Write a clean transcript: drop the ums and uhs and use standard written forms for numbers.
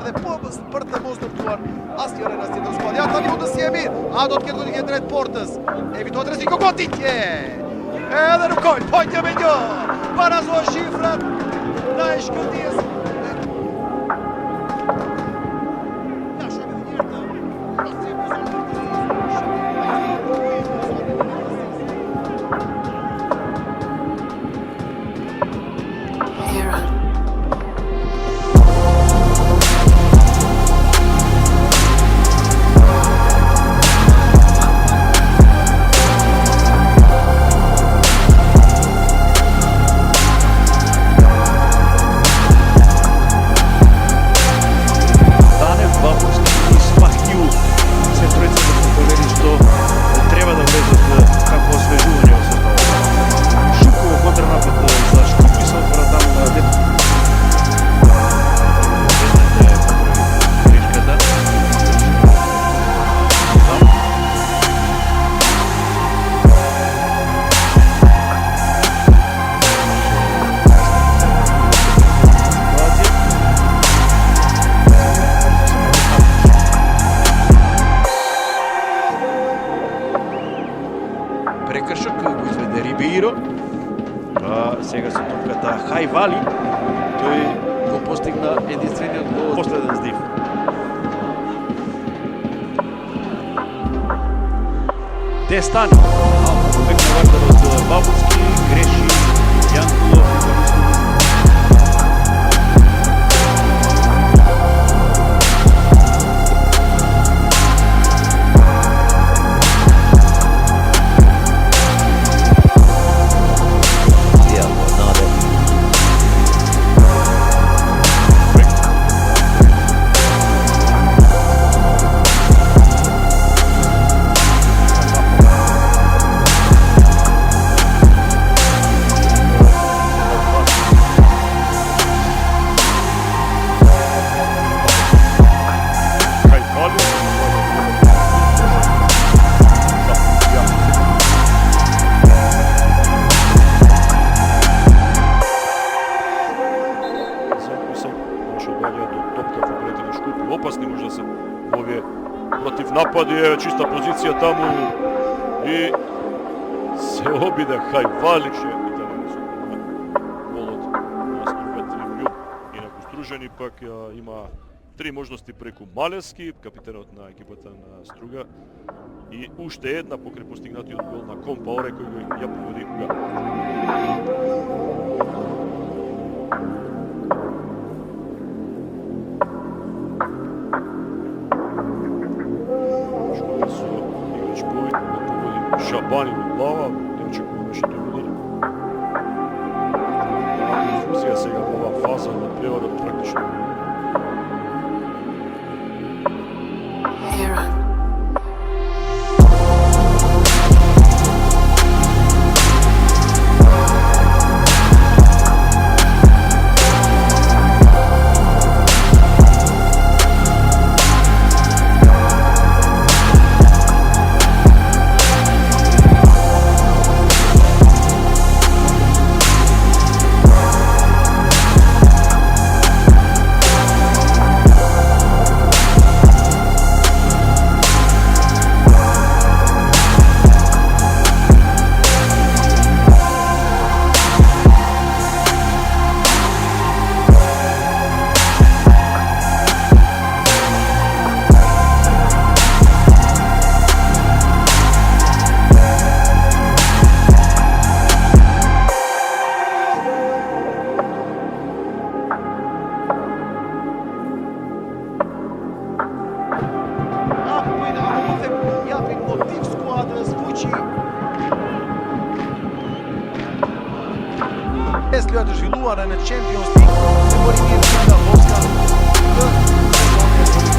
dhe po për të mos ndërtuar asnjë rënë tjetër skuadë. Ja tani mund të si e mirë. A do të ketë goditje drejt portës. Evitohet rreziku goditje. Edhe në gol, po 1-1. Barazohen shifrat. Na e shkëndijës. Prekršak го изведе Рибейро. Сега се топката Hayvali. Той го постигна единственият гол, последен сдив. Те стане. Обект на вратар от Бабовски, греши Янкулов и Мalik. Опасни може да се овие против напади, е чиста позиција таму и се обиде Hayvali ше голот на Струга Љуб. Инаку Стружени пак има три можности преку Малевски, капитенот на екипата на Струга, и уште една покрај постигнатиот гол на Компауре кој го ја поведи Шабани во глава, не очекуваме што ќе удари. Конфузија сега во оваа фаза на преводот практично. Zhvilluara në Champions League, se mori mirë nga Boska të sezonit.